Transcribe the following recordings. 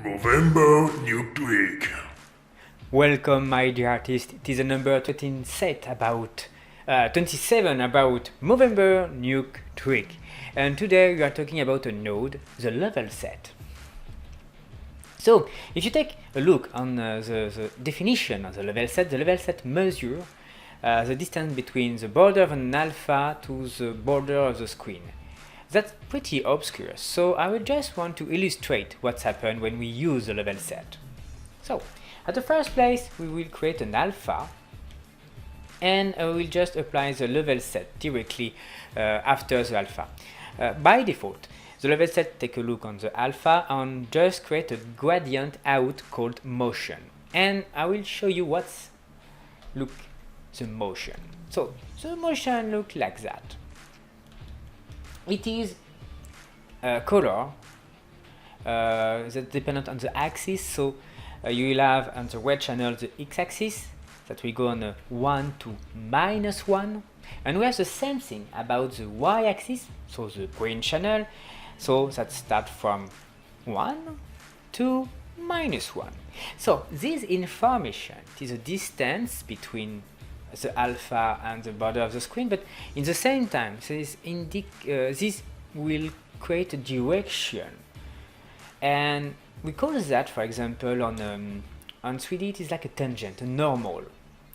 Movember Nuke. Welcome, my dear artist. It is a number 13 set about 27 about Movember Nuke trick. And today we are talking about a node, the level set. So, if you take a look on the definition of the level set measures the distance between the border of an alpha to the border of the screen. That's pretty obscure, so I will just want to illustrate what's happened when we use the level set. So, at the first place, we will create an alpha, and I will just apply the level set directly after the alpha. By default, the level set take a look on the alpha and just create a gradient out called motion. And I will show you what's the motion. So the motion looks like that. It is a color that's dependent on the axis. So you will have on the red channel the x-axis that will go on a 1 to -1, and we have the same thing about the y-axis, so the green channel, so that starts from 1 to -1. So this information is a distance between the alpha and the border of the screen, but in the same time this will create a direction, and we call that, for example, on 3D it is like a tangent, a normal.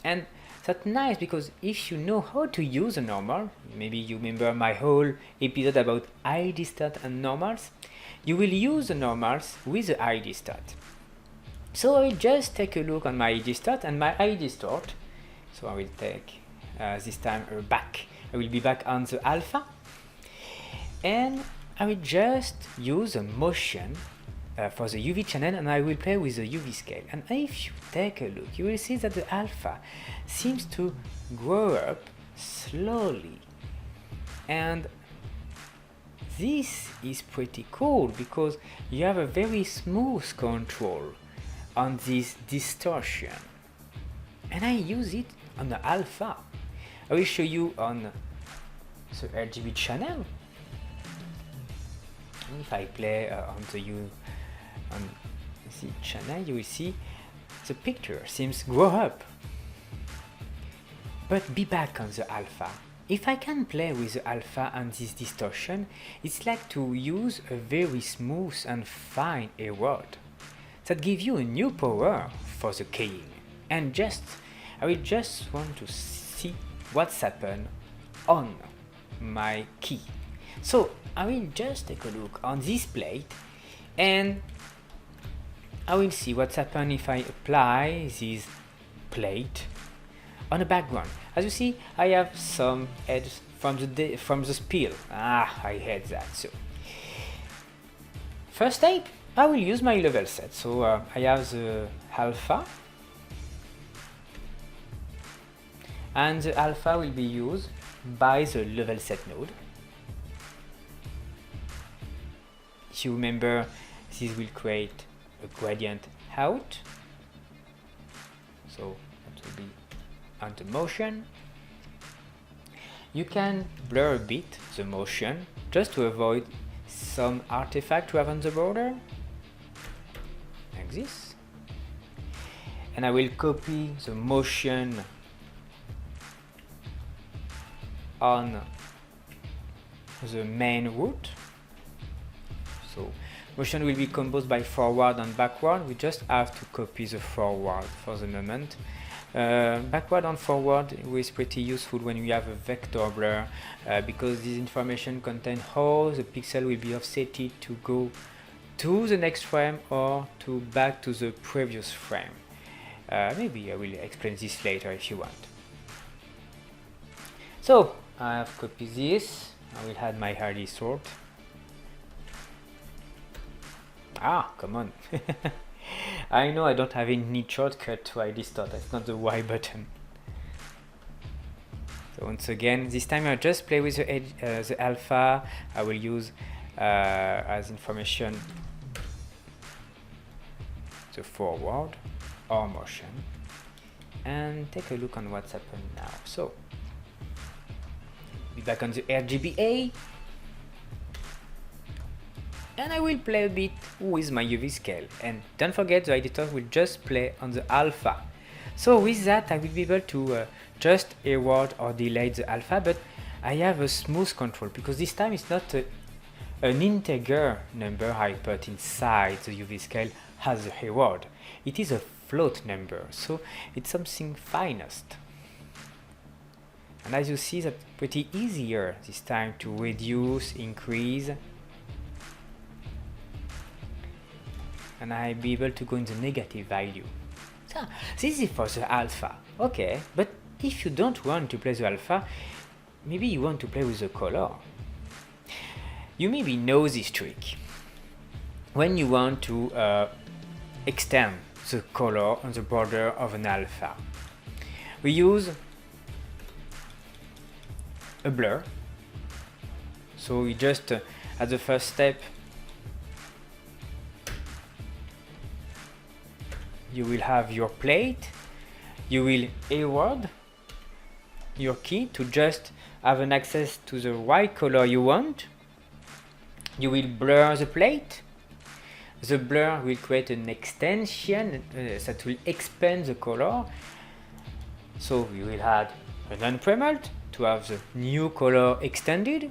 And that's nice because if you know how to use a normal, maybe you remember my whole episode about ID start and normals, you will use the normals with the ID start. So I will just take a look on my ID start and my ID start. So I will take this time back. I will be back on the alpha, and I will just use a motion for the UV channel, and I will play with the UV scale. And if you take a look, you will see that the alpha seems to grow up slowly, and this is pretty cool because you have a very smooth control on this distortion, and I use it on the alpha. I will show you on the RGB channel. If I play on the channel, you will see the picture seems grow up. But be back on the alpha. If I can play with the alpha and this distortion, it's like to use a very smooth and fine erode that gives you a new power for the keying. And I will just want to see what's happened on my key. So I will just take a look on this plate, and I will see what's happened if I apply this plate on the background. As you see, I have some edges from the spill. I hate that. So first step, I will use my level set. So I have the alpha, and the alpha will be used by the level set node. If you remember, this will create a gradient out, so that will be on the motion. You can blur a bit the motion just to avoid some artifact to have on the border, like this. And I will copy the motion on the main root. So motion will be composed by forward and backward. We just have to copy the forward for the moment. Backward and forward is pretty useful when you have a vector blur because this information contains how the pixel will be offsetted to go to the next frame or to back to the previous frame. Maybe I will explain this later if you want. So I have copied this. I will add my hardy sort. Come on. I know I don't have any shortcut to ID start. It's not the Y button. So once again, this time I just play with the alpha. I will use as information the forward or motion, and take a look on what's happened now. So be back on the RGBA. and I will play a bit with my UV scale. And don't forget, the editor will just play on the alpha. So with that, I will be able to just award or delay the alpha, but I have a smooth control because this time it's not an integer number I put inside the UV scale as a reward. It is a float number, so it's something finest. And as you see, that's pretty easier this time to reduce, increase, and I'll be able to go in the negative value. So this is for the alpha, okay, but if you don't want to play the alpha, maybe you want to play with the color. You maybe know this trick. When you want to extend the color on the border of an alpha, we use a blur. So we just at the first step, you will have your plate, you will award your key to just have an access to the right color you want. You will blur the plate. The blur will create an extension that will expand the color. So you will add an unpremelt to have the new color extended.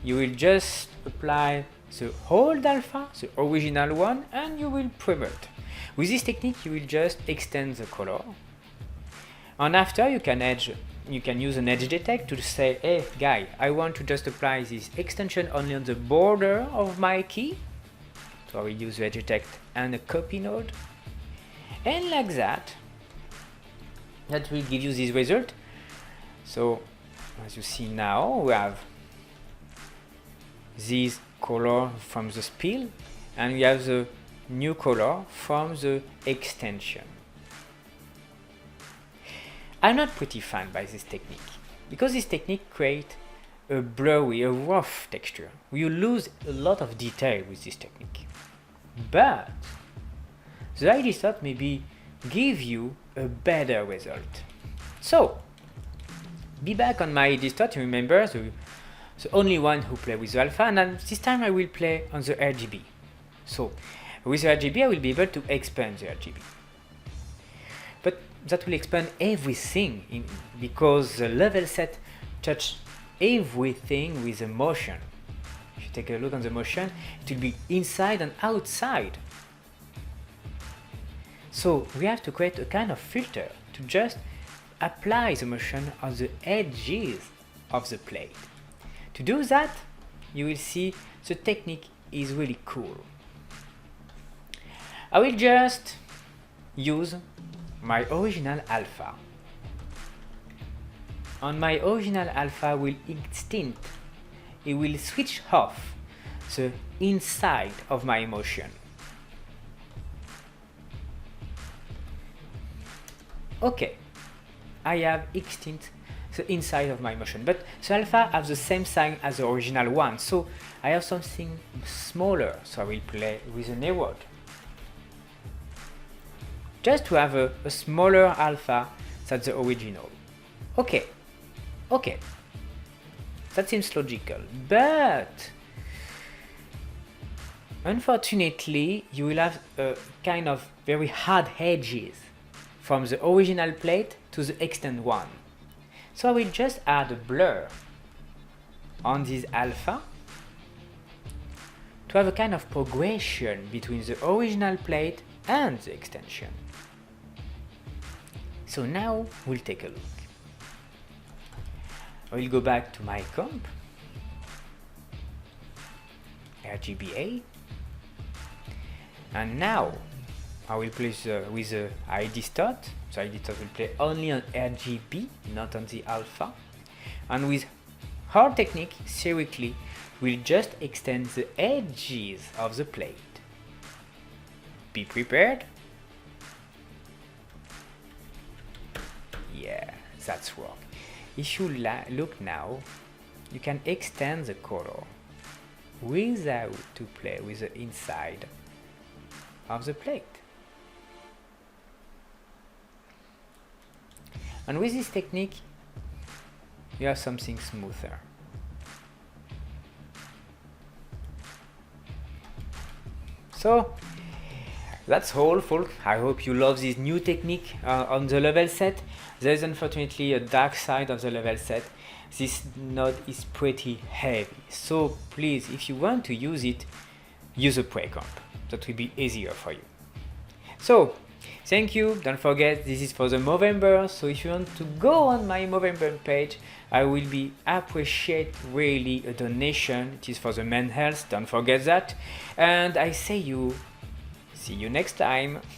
You will just apply the old alpha, the original one, and you will premelt. With this technique, you will just extend the color. And after, you can use an edge detect to say, hey guy, I want to just apply this extension only on the border of my key. So I will use the edge detect and a copy node. And like that, that will give you this result. So as you see now, we have this color from the spill, and we have the new color from the extension. I'm not pretty fan by this technique, because this technique creates a blurry, a rough texture. You lose a lot of detail with this technique. But the idea is that maybe give you a better result. So, be back on my distort, remember, the only one who play with the alpha, and then this time I will play on the RGB. So, with the RGB I will be able to expand the RGB. But that will expand everything, because the level set touch everything with the motion. If you take a look on the motion, it will be inside and outside. So we have to create a kind of filter to just apply the motion on the edges of the plate. To do that, you will see the technique is really cool. I will just use my original alpha. On my original alpha will extinct, it will switch off the inside of my motion. Okay, I have extinct the inside of my motion, but the alpha has the same sign as the original one, so I have something smaller, so I will play with an award. Just to have a smaller alpha than the original. Okay, that seems logical, but unfortunately you will have a kind of very hard edges from the original plate to the extend one. So I will just add a blur on this alpha to have a kind of progression between the original plate and the extension. So now we'll take a look. I will go back to my comp, RGBA, and now I will play with the ID start. So ID start will play only on RGB, not on the alpha. And with our technique, theoretically, we'll just extend the edges of the plate. Be prepared. Yeah, that's work. If you look now, you can extend the color without to play with the inside of the plate. And with this technique, you have something smoother. So that's all, folks. I hope you love this new technique on the level set. There is unfortunately a dark side of the level set. This node is pretty heavy, so please, if you want to use it, use a pre-comp. That will be easier for you. So thank you. Don't forget, this is for the Movember, so if you want to go on my Movember page, I will be appreciate really a donation. It is for the men's health, don't forget that. And I say see you next time.